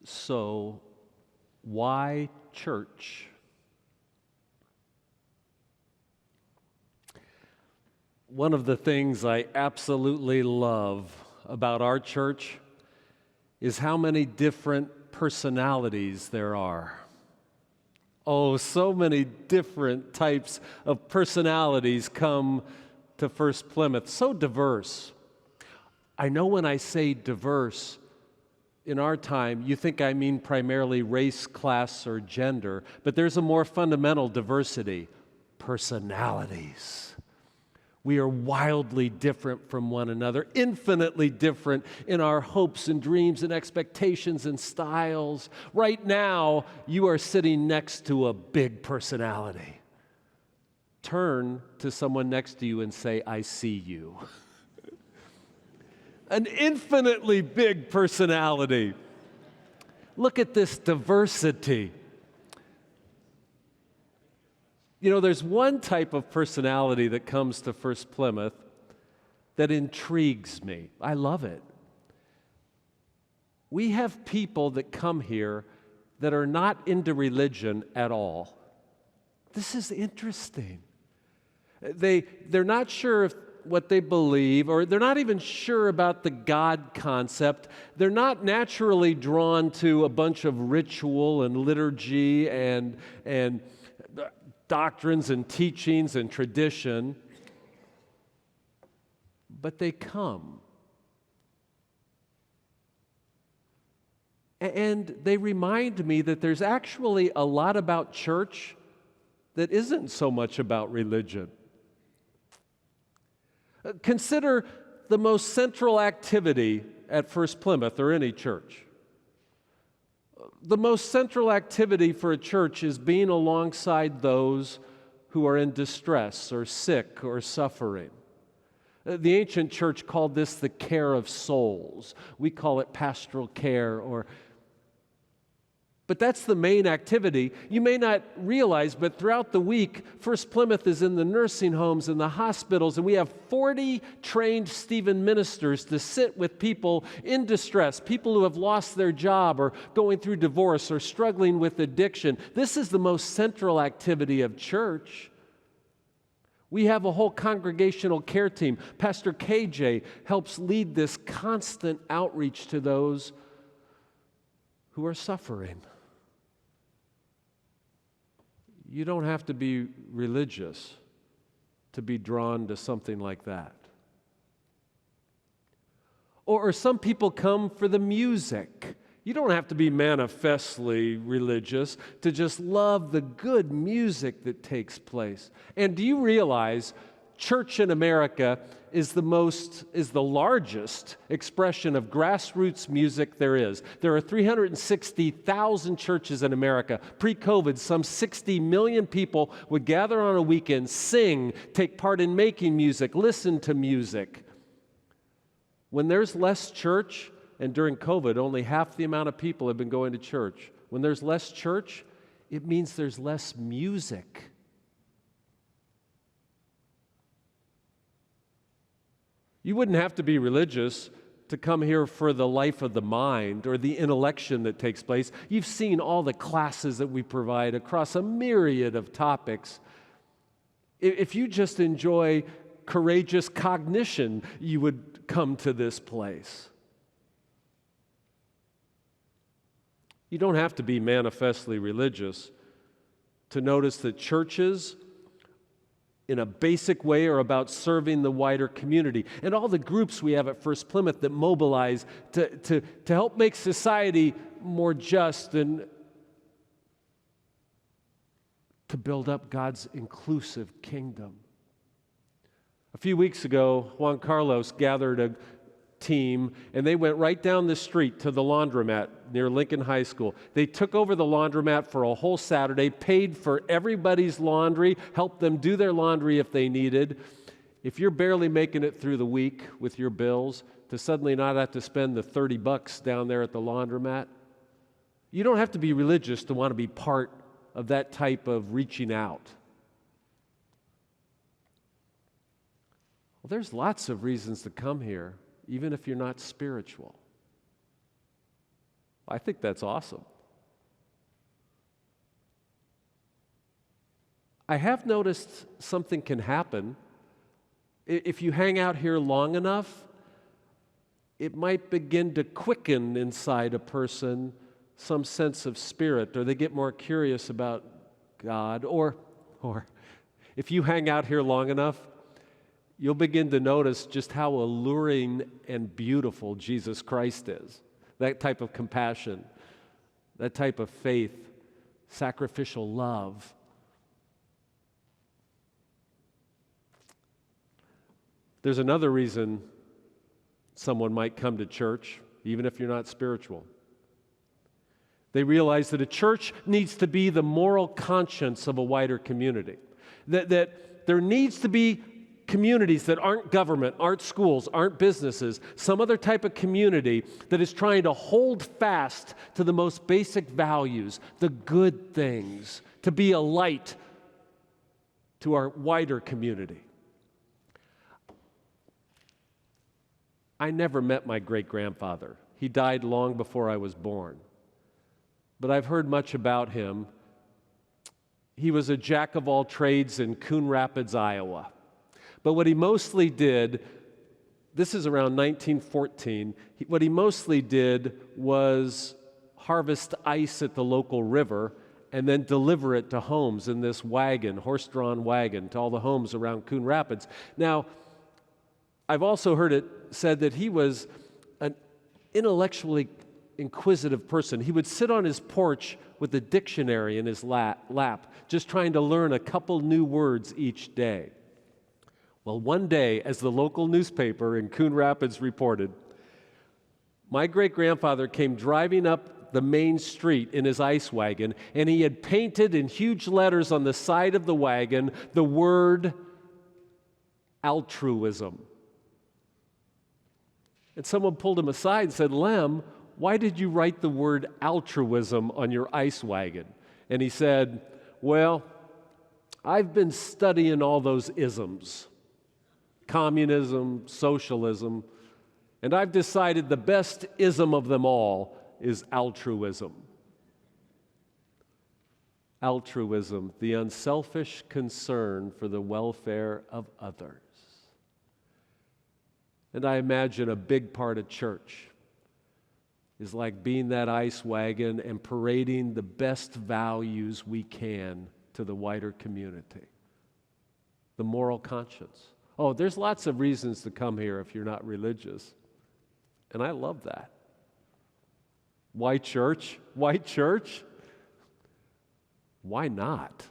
So, why church? One of the things I absolutely love about our church is how many different personalities there are. Oh, so many different types of personalities come to First-Plymouth. So diverse. I know when I say diverse, in our time, you think I mean primarily race, class, or gender, but there's a more fundamental diversity: personalities. We are wildly different from one another, infinitely different in our hopes and dreams and expectations and styles. Right now, you are sitting next to a big personality. Turn to someone next to you and say, "I see you." An infinitely big personality. Look at this diversity. You know, there's one type of personality that comes to First-Plymouth that intrigues me. I love it. We have people that come here that are not into religion at all. This is interesting. They're not sure if what they believe, or they're not even sure about the God concept. They're not naturally drawn to a bunch of ritual and liturgy and doctrines and teachings and tradition, but they come. And they remind me that there's actually a lot about church that isn't so much about religion. Consider the most central activity at First-Plymouth or any church. The most central activity for a church is being alongside those who are in distress or sick or suffering. The ancient church called this the care of souls. We call it pastoral care, but that's the main activity. You may not realize, but throughout the week, First-Plymouth is in the nursing homes and the hospitals, and we have 40 trained Stephen ministers to sit with people in distress, people who have lost their job or going through divorce or struggling with addiction. This is the most central activity of church. We have a whole congregational care team. Pastor KJ helps lead this constant outreach to those who are suffering. You don't have to be religious to be drawn to something like that. Or some people come for the music. You don't have to be manifestly religious to just love the good music that takes place. And do you realize church in America is the largest expression of grassroots music there is? There are 360,000 churches in America. Pre-COVID, some 60 million people would gather on a weekend, sing, take part in making music, listen to music. When there's less church, and during COVID, only half the amount of people have been going to church. When there's less church, it means there's less music. You wouldn't have to be religious to come here for the life of the mind or the intellection that takes place. You've seen all the classes that we provide across a myriad of topics. If you just enjoy courageous cognition, you would come to this place. You don't have to be manifestly religious to notice that churches in a basic way are about serving the wider community. And all the groups we have at First-Plymouth that mobilize to help make society more just and to build up God's inclusive kingdom. A few weeks ago, Juan Carlos gathered a team, and they went right down the street to the laundromat near Lincoln High School. They took over the laundromat for a whole Saturday, paid for everybody's laundry, helped them do their laundry if they needed. If you're barely making it through the week with your bills, to suddenly not have to spend the $30 down there at the laundromat, you don't have to be religious to want to be part of that type of reaching out. Well, there's lots of reasons to come here, even if you're not spiritual. I think that's awesome. I have noticed something can happen. If you hang out here long enough, it might begin to quicken inside a person some sense of spirit, or they get more curious about God, or if you hang out here long enough, you'll begin to notice just how alluring and beautiful Jesus Christ is. That type of compassion, that type of faith, sacrificial love. There's another reason someone might come to church, even if you're not spiritual. They realize that a church needs to be the moral conscience of a wider community. That there needs to be communities that aren't government, aren't schools, aren't businesses, some other type of community that is trying to hold fast to the most basic values, the good things, to be a light to our wider community. I never met my great-grandfather. He died long before I was born. But I've heard much about him. He was a jack of all trades in Coon Rapids, Iowa. But what he mostly did, this is around 1914, what he mostly did was harvest ice at the local river and then deliver it to homes in this wagon, horse-drawn wagon, to all the homes around Coon Rapids. Now, I've also heard it said that he was an intellectually inquisitive person. He would sit on his porch with a dictionary in his lap, just trying to learn a couple new words each day. Well, one day, as the local newspaper in Coon Rapids reported, my great-grandfather came driving up the main street in his ice wagon, and he had painted in huge letters on the side of the wagon the word altruism. And someone pulled him aside and said, "Lem, why did you write the word altruism on your ice wagon?" And he said, "Well, I've been studying all those isms, communism, socialism, and I've decided the best ism of them all is altruism." Altruism, the unselfish concern for the welfare of others. And I imagine a big part of church is like being that ice wagon and parading the best values we can to the wider community. The moral conscience. Oh, there's lots of reasons to come here if you're not religious. And I love that. Why church? Why church? Why not?